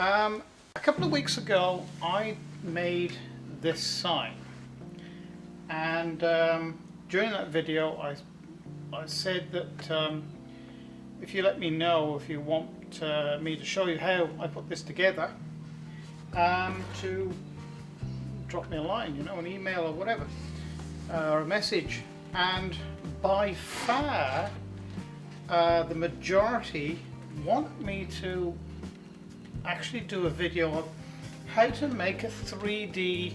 A couple of weeks ago I made this sign, and during that video I said that if you let me know if you want me to show you how I put this together, to drop me a line, you know, an email or whatever, or a message. And by far the majority want me to actually do a video of how to make a 3D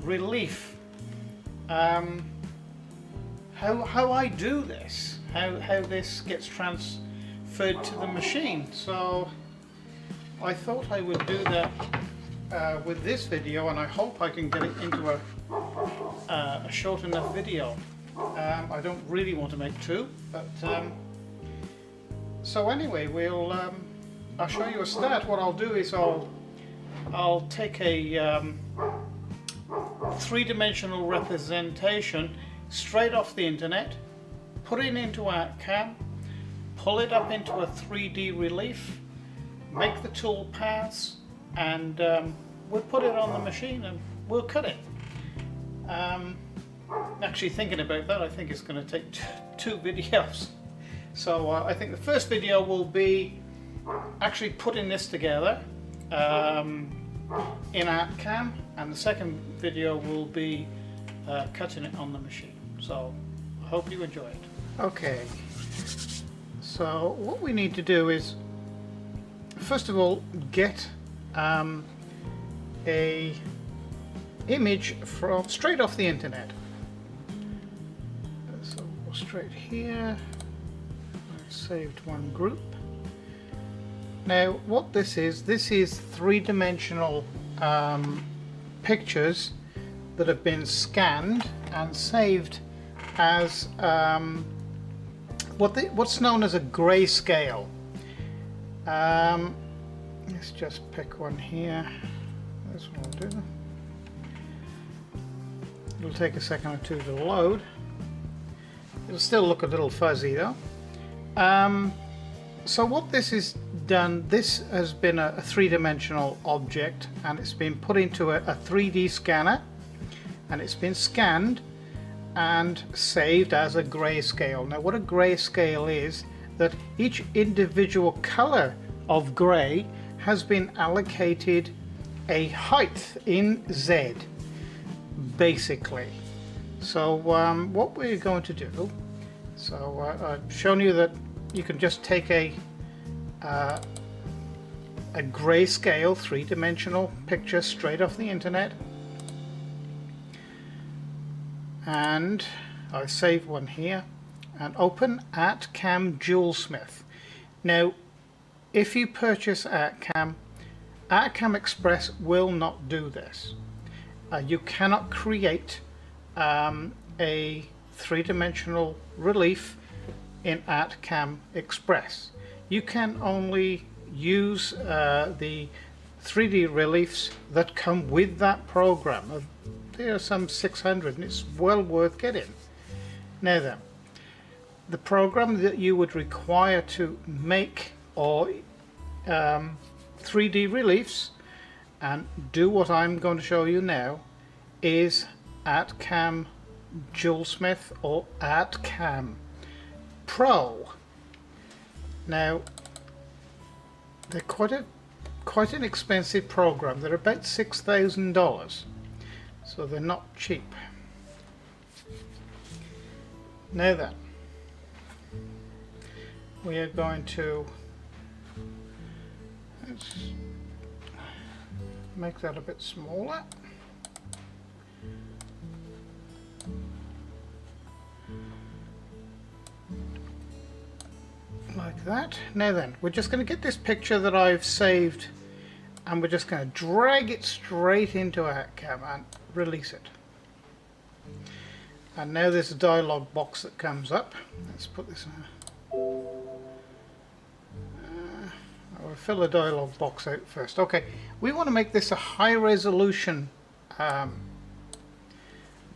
relief, how I do this, how this gets transferred to the machine. So I thought I would do that with this video, and I hope I can get it into a short enough video. I don't really want to make two, but so anyway, I'll show you a start. What I'll do is I'll take a three-dimensional representation straight off the internet, put it into ArtCam, pull it up into a 3D relief, make the tool paths, and we'll put it on the machine and we'll cut it. Actually thinking about that, I think it's going to take two videos. So I think the first video will be actually putting this together in ArtCam, and the second video will be cutting it on the machine. So I hope you enjoy it. Okay, so what we need to do is first of all get a image from straight off the internet. So we'll go straight here. I've saved one group. Now what this is three-dimensional pictures that have been scanned and saved as what's known as a grayscale. Let's just pick one here. This one will do. It'll take a second or two to load. It'll still look a little fuzzy though. So what this is done, this has been a three-dimensional object, and it's been put into a 3D scanner, and it's been scanned and saved as a grayscale. Now what a grayscale is, that each individual color of gray has been allocated a height in Z, basically. So what we're going to do, so I've shown you that you can just take a grayscale three-dimensional picture straight off the internet, and I save one here and open ArtCam JewelSmith. Now if you purchase ArtCam Express will not do this. You cannot create a three-dimensional relief in ArtCam Express. You can only use the 3D reliefs that come with that program. There are some 600, and it's well worth getting. Now then, the program that you would require to make or 3D reliefs and do what I'm going to show you now is ArtCam JewelSmith or ArtCam Pro. Now they're quite an expensive program. They're about $6,000, so they're not cheap. Now then, we are going to let's make that a bit smaller. Like that. Now then, we're just going to get this picture that I've saved, and we're just going to drag it straight into ArtCam and release it. And now there's a dialog box that comes up. Let's put this in. I'll fill the dialog box out first. Okay, we want to make this a high resolution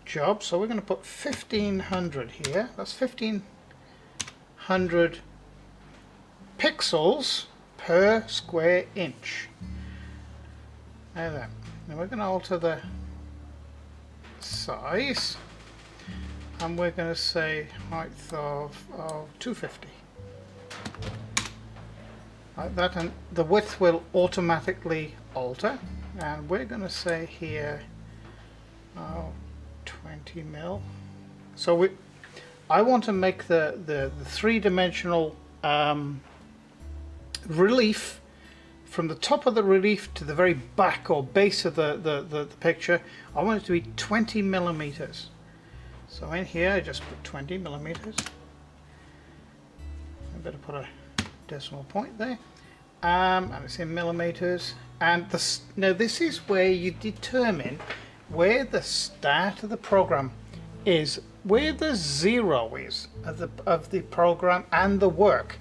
job, so we're going to put 1500 here. That's 1500 pixels per square inch. Now then, now we're going to alter the size, and we're going to say height of 250. Like that, and the width will automatically alter, and we're going to say here 20 mil. So I want to make the three-dimensional relief from the top of the relief to the very back or base of the picture. I want it to be 20 millimeters. So in here I just put 20 millimeters. I better put a decimal point there, and it's in millimeters. And now this is where you determine where the start of the program is, where the zero is of the program and the work,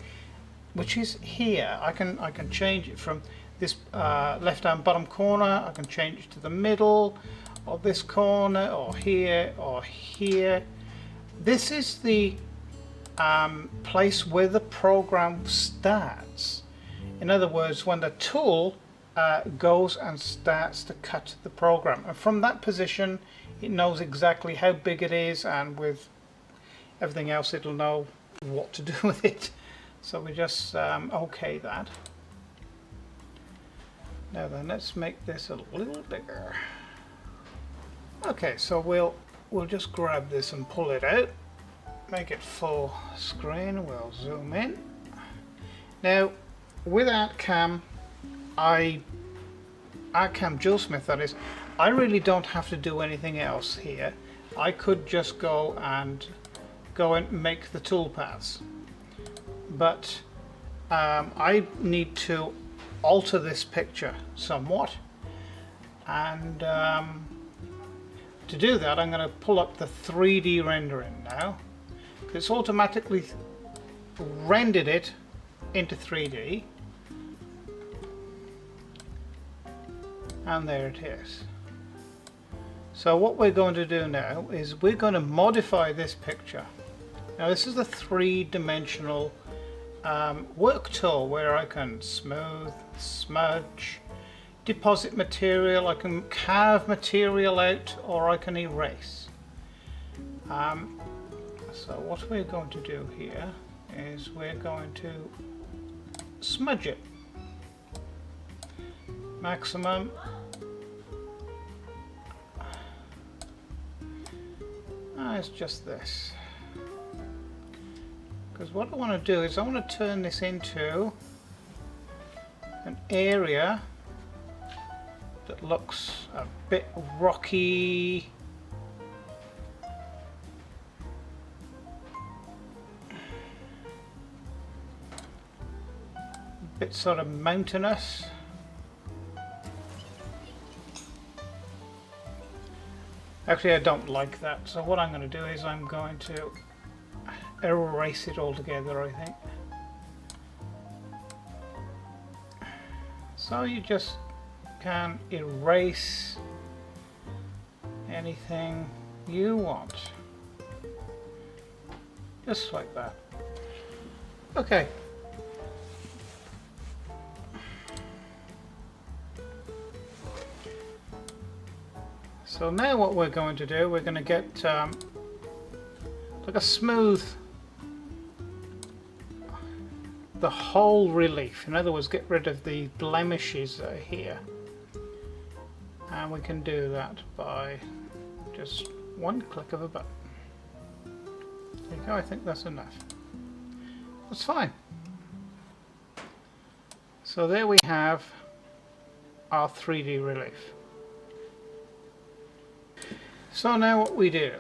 which is here. I can change it from this left hand bottom corner. I can change it to the middle, or this corner, or here, or here. This is the place where the program starts. In other words, when the tool goes and starts to cut the program, and from that position it knows exactly how big it is, and with everything else it'll know what to do with it. So we just OK that. Now then, let's make this a little bigger. Okay, so we'll just grab this and pull it out, make it full screen. We'll zoom in. Now with ArtCam JewelSmith, that is, I really don't have to do anything else here. I could just go and make the toolpaths, but I need to alter this picture somewhat, and to do that I'm going to pull up the 3D rendering now. It's automatically rendered it into 3D, and there it is. So what we're going to do now is we're going to modify this picture. Now this is the three-dimensional work tool where I can smooth, smudge, deposit material, I can carve material out, or I can erase. So what we're going to do here is we're going to smudge it. Maximum. It's just this. Because what I want to do is I want to turn this into an area that looks a bit rocky, a bit sort of mountainous. Actually, I don't like that, so what I'm going to do is I'm going to erase it altogether, I think. So you just can erase anything you want, just like that. Okay. So now what we're going to do, we're going to get like a smooth, the whole relief. In other words, get rid of the blemishes that are here. And we can do that by just one click of a button. There you go, I think that's enough. That's fine. So there we have our 3D relief. So now what we do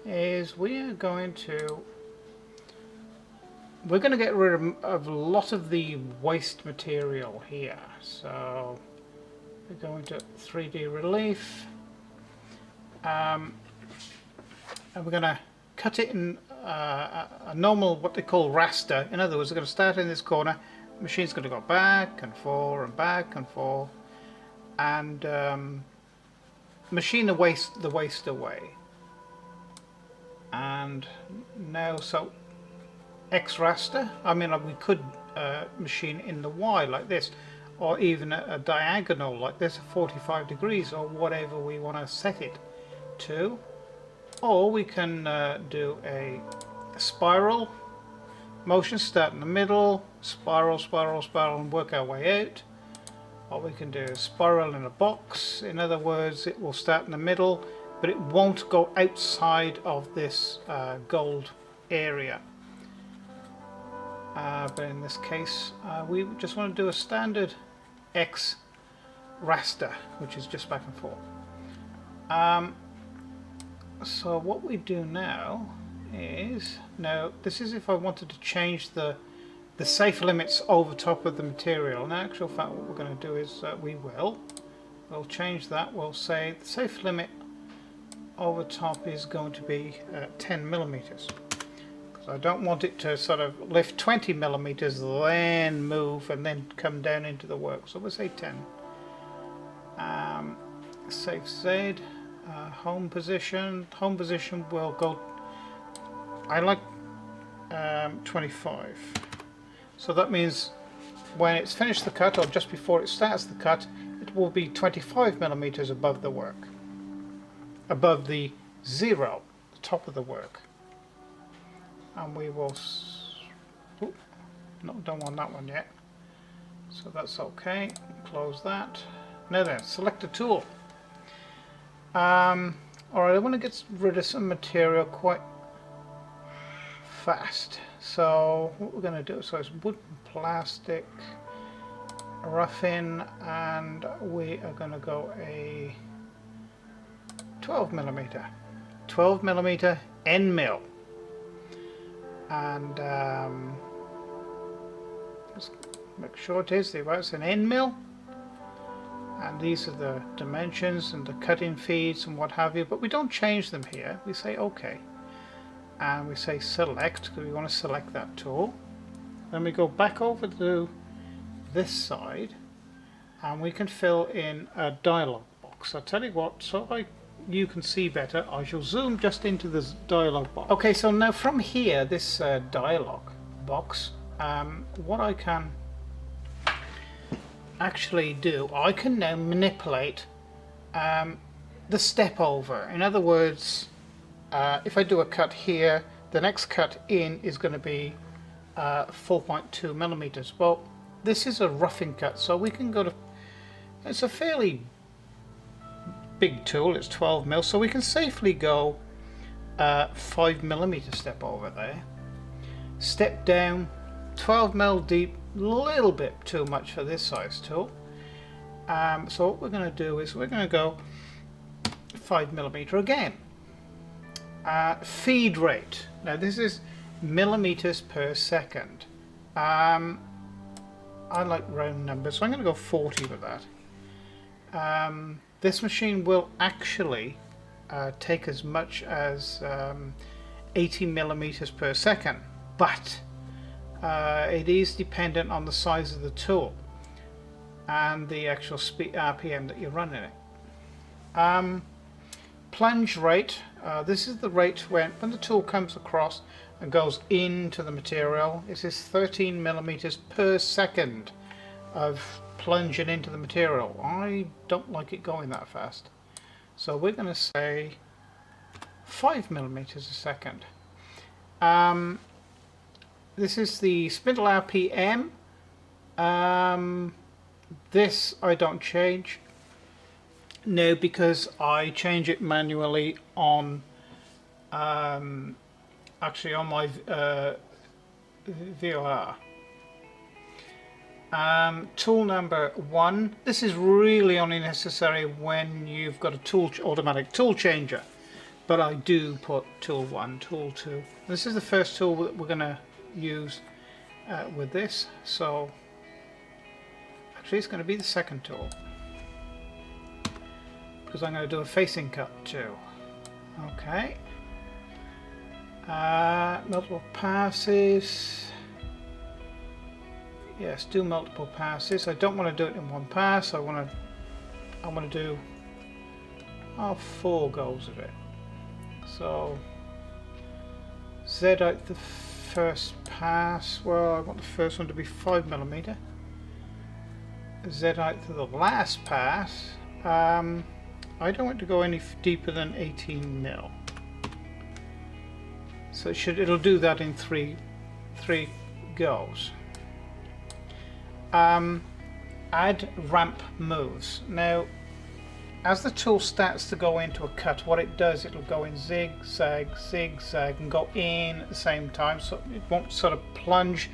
is we're going to get rid of a lot of the waste material here. So we're going to 3D relief, and we're going to cut it in a normal, what they call raster. In other words, we're going to start in this corner, the machine's going to go back and forth and back and forth, and machine the waste away. And now, so X raster, I mean, we could machine in the Y like this, or even a diagonal like this, 45 degrees or whatever we want to set it to. Or we can do a spiral motion, start in the middle, spiral, spiral, spiral, and work our way out. Or we can do a spiral in a box. In other words, it will start in the middle, but it won't go outside of this gold area. But in this case, we just want to do a standard X raster, which is just back and forth. So what we do now is, this is if I wanted to change the safe limits over top of the material. In actual fact, what we're going to do is we'll change that. We'll say the safe limit over top is going to be 10 millimeters. Because I don't want it to sort of lift 20 millimeters, then move, and then come down into the work. So we'll say 10. Safe Z. Home position will go, I like 25. So that means when it's finished the cut, or just before it starts the cut, it will be 25 millimeters above the work, above the zero, the top of the work. And we will, don't want that one yet, so that's okay. Close that. Now then, select a tool. Alright, I want to get rid of some material quite fast. So what we're going to do, so it's wood and plastic, rough-in, and we are going to go a 12 millimeter end mill. And just make sure it is, it's an end mill. And these are the dimensions and the cutting feeds and what have you, but we don't change them here. We say OK, and we say select, because we want to select that tool. Then we go back over to this side, and we can fill in a dialog box. I'll tell you what, so you can see better, I shall zoom just into this dialog box. Okay, so now from here, this dialog box, what I can actually do, I can now manipulate the Stepover. In other words, if I do a cut here, the next cut in is going to be 4.2 millimeters. Well, this is a roughing cut, so we can go to, it's a fairly big tool, it's 12 mil, so we can safely go 5 millimeter step over there, step down 12 mil deep, little bit too much for this size tool. So what we're going to do is we're going to go 5 millimeter again. Feed rate, now this is millimeters per second. I like round numbers, so I'm going to go 40 with that. This machine will actually take as much as 80 millimeters per second, but it is dependent on the size of the tool and the actual speed RPM that you're running it. Plunge rate, this is the rate when the tool comes across and goes into the material. This is 13 millimeters per second of plunging into the material. I don't like it going that fast, so we're going to say 5 millimeters a second. This is the spindle RPM. This I don't change. No, because I change it manually on actually on my VOR. Tool number 1. This is really only necessary when you've got a automatic tool changer, but I do put tool 1, tool 2. This is the first tool that we're going to use with this, so actually it's going to be the second tool, because I'm going to do a facing cut too. Okay, multiple passes. Yes, do multiple passes. I don't want to do it in one pass. I want to do 4 goes of it. So Z out the first pass. Well, I want the first one to be 5 millimeter. Z height to the last pass, I don't want to go any deeper than 18 mil. So it'll do that in three goes. Add ramp moves. Now, as the tool starts to go into a cut, what it does, it'll go in zigzag, zigzag, and go in at the same time. So it won't sort of plunge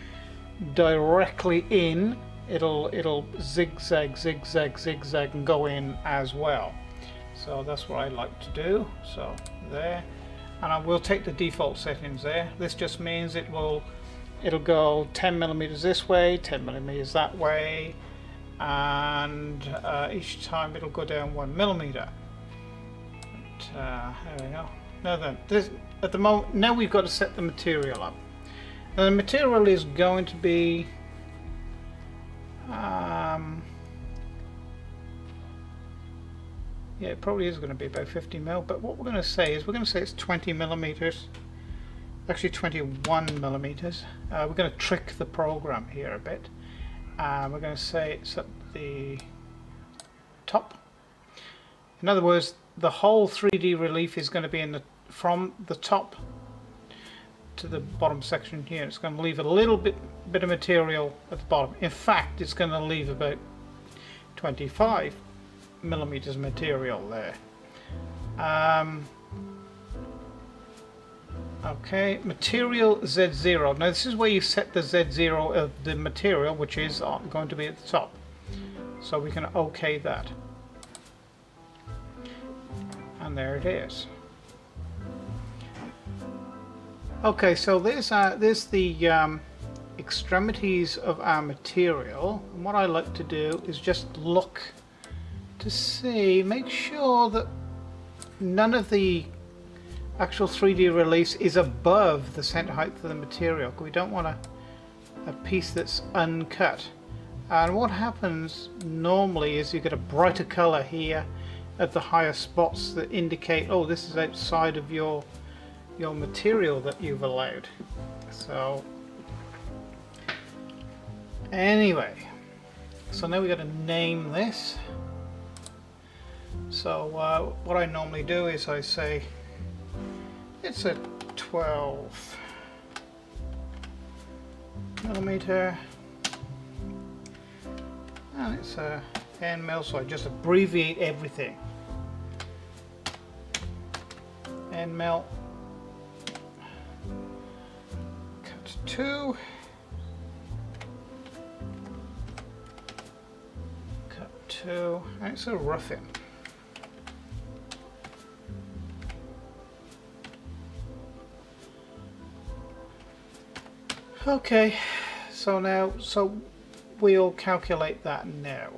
directly in. It'll zigzag, zigzag, zigzag, and go in as well. So that's what I like to do. So there, and I will take the default settings there. This just means it'll go 10 millimeters this way, 10 millimeters that way, and each time it'll go down 1 millimeter. But, there we go. Now then, at the moment, now we've got to set the material up. Now the material is going to be yeah, it probably is going to be about 50 mil, but what we're going to say is it's 20 millimeters, actually 21 millimeters. We're going to trick the program here a bit. We're going to say it's at the top. In other words, the whole 3D relief is going to be from the top to the bottom section here. It's going to leave a little bit of material at the bottom. In fact, it's going to leave about 25 millimeters material there. Okay, material Z0. Now this is where you set the Z0 of the material, which is going to be at the top. So we can OK that. And there it is. Okay, so there's the extremities of our material. And what I like to do is just look to see, make sure that none of the actual 3D release is above the center height of the material. We don't want a piece that's uncut. And what happens normally is you get a brighter color here at the higher spots that indicate, oh, this is outside of your material that you've allowed. So anyway, so now we've got to name this. So what I normally do is I say it's a 12 millimeter and it's a 10 mil, so I just abbreviate everything. N mil, cut 2, cut 2, and it's a roughing. Okay, so we'll calculate that now.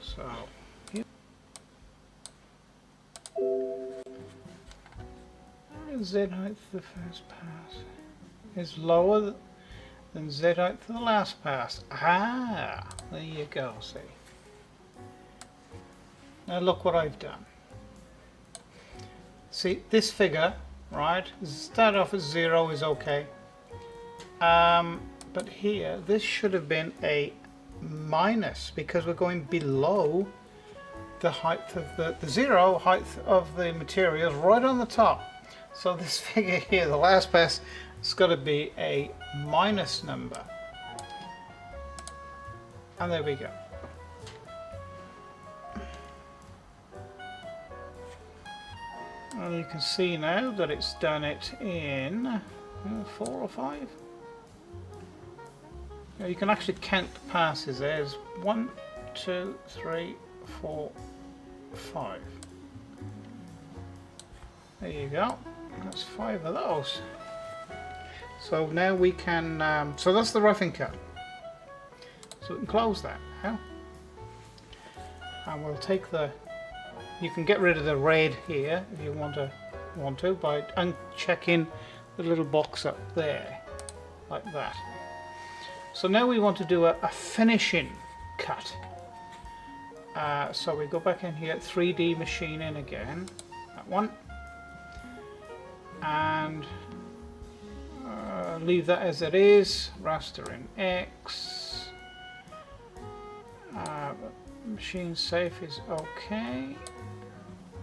So Z height for the first pass is lower than Z height for the last pass. Ah, there you go, see. Now look what I've done. See, this figure, right, start off at 0 is okay. But here, this should have been a minus because we're going below the height of the 0 height of the materials right on the top. So this figure here, the last pass, it's got to be a minus number. And there we go. And you can see now that it's done it in 4 or 5. You can actually count the passes. There's 1, 2, 3, 4, 5. There you go. That's 5 of those. So now we can. So that's the roughing cut. So we can close that now, and we'll take the. You can get rid of the red here if you want to by unchecking the little box up there, like that. So now we want to do a finishing cut. So we go back in here, 3D machining again, that one, and leave that as it is, raster in X, Machine safe is okay.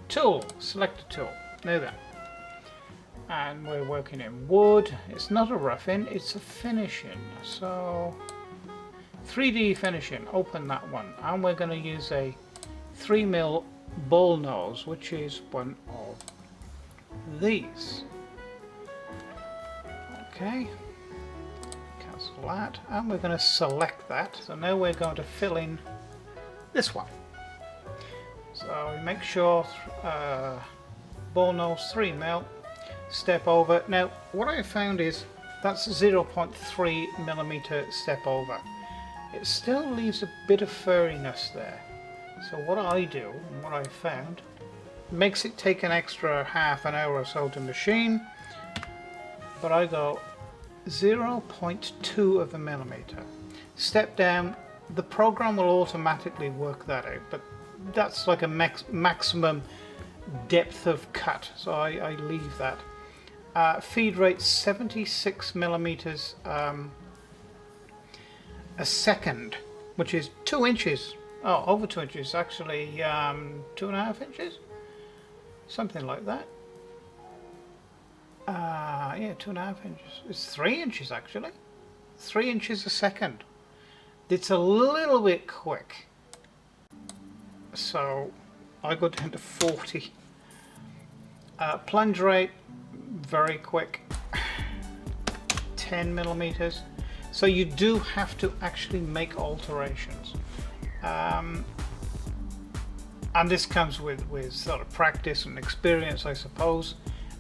Tool, select a tool. Now then. And we're working in wood. It's not a roughing, it's a finishing. So 3D finishing, open that one. And we're going to use a 3mm ball nose, which is one of these. Okay. Cancel that. And we're going to select that. So now we're going to fill in this one. So we make sure ball nose 3mm, step over. Now what I found is that's 0.3mm step over. It still leaves a bit of furriness there. So what I do, and what I found, makes it take an extra half an hour or so to machine, but I go 0.2 of a millimeter. Step down, the program will automatically work that out, but that's like a maximum depth of cut, so I leave that. Feed rate 76 millimeters a second, which is 2 inches. Oh, over 2 inches, actually 2.5 inches, something like that. Yeah, 2.5 inches. It's 3 inches actually. 3 inches a second. It's a little bit quick, so I go down to 40. Plunge rate, very quick, 10 millimeters. So you do have to actually make alterations, and this comes with sort of practice and experience, I suppose.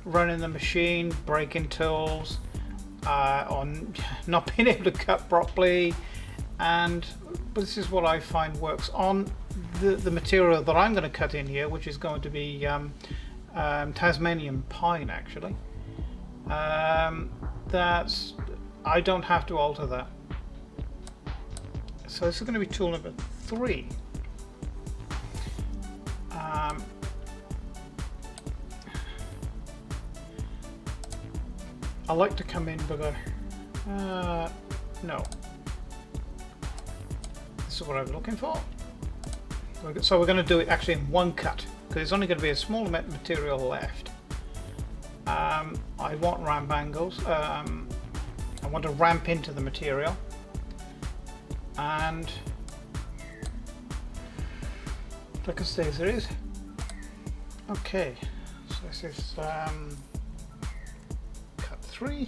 Running the machine, breaking tools, on not being able to cut properly, but this is what I find works on the material that I'm going to cut in here, which is going to be Tasmanian pine actually. That's, I don't have to alter that. So this is going to be tool number 3. I like to come in with a no. This is what I'm looking for. So we're going to do it actually in one cut, because there's only going to be a small amount of material left. I want ramp angles. I want to ramp into the material, and like I say, there is. Okay, so this is cut 3.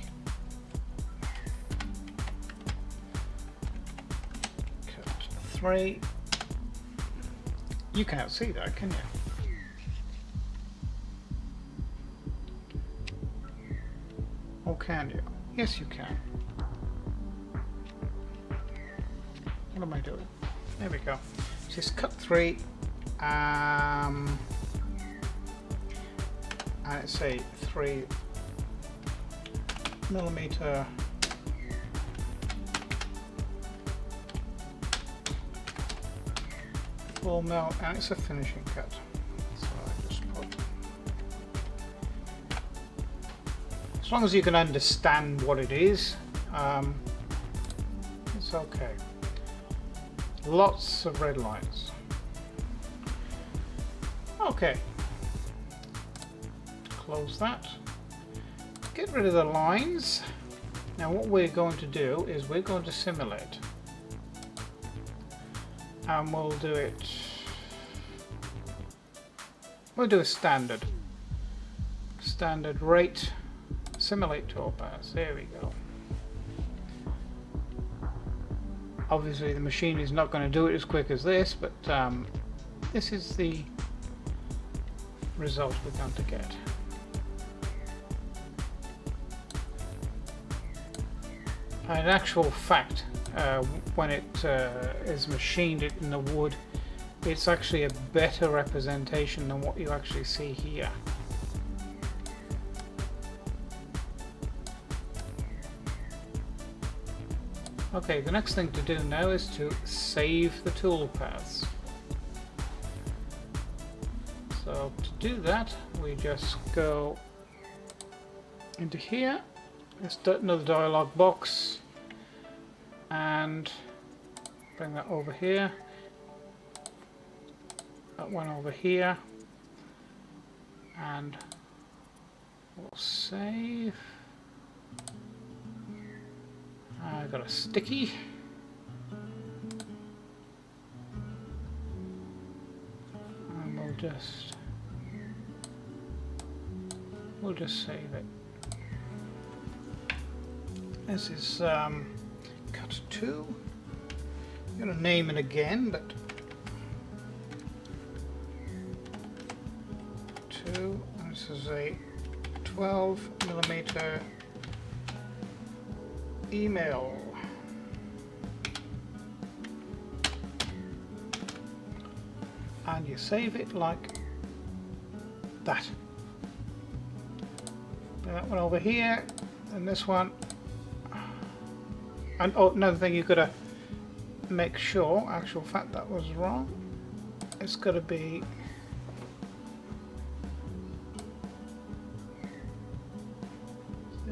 Cut 3. You can't see that, can you? Or can you? Yes, you can. What am I doing? There we go. This is cut 3. And it's a 3mm full mil, and it's a finishing cut. So I just put, as long as you can understand what it is, it's okay. Lots of red lines. Okay. Close that. Get rid of the lines. Now what we're going to do is we're going to simulate. And we'll do it. We'll do a standard rate simulate toolpaths. There we go. Obviously the machine is not going to do it as quick as this, but this is the result we're going to get. In actual fact, when it is machined in the wood, it's actually a better representation than what you actually see here. Okay, the next thing to do now is to save the toolpaths. So to do that, we just go into here. Let's do another dialog box and bring that over here. that one over here, and we'll save. I got a sticky. And we'll just save it. This is cut 2. I'm going to name it again, but 2. This is a 12mm email. And you save it like that. And that one over here, and this one. And oh, another thing you've got to make sure, actual fact that was wrong. It's got to be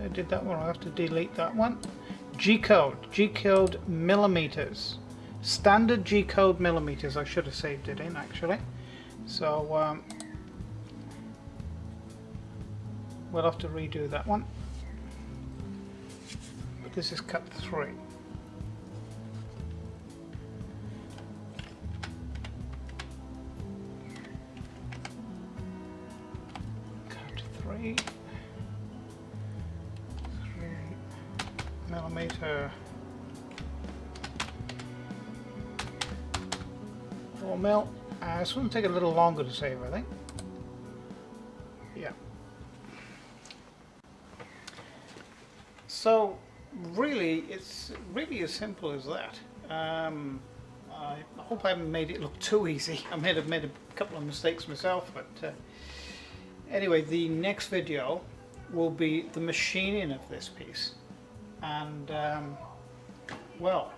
I did that one, I have to delete that one. G-code millimeters. Standard G-code millimeters. I should have saved it in actually. So we'll have to redo that one. But this is cut 3. Cut 3. 3mm 4mm. This one will take a little longer to save, I think. Yeah. So really, it's really as simple as that. I hope I haven't made it look too easy. I may have made a couple of mistakes myself, but anyway, the next video will be the machining of this piece. And well,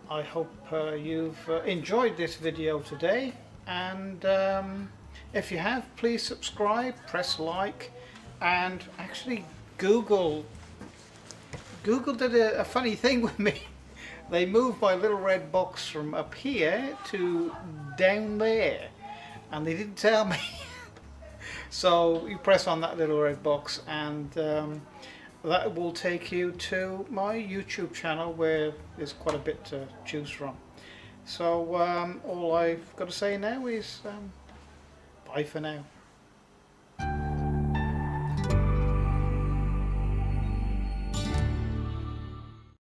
I hope you've enjoyed this video today, and if you have, please subscribe, press like, and actually Google did a funny thing with me. They moved my little red box from up here to down there, and they didn't tell me. So you press on that little red box, and that will take you to my YouTube channel, where there's quite a bit to choose from. So all I've got to say now is bye for now.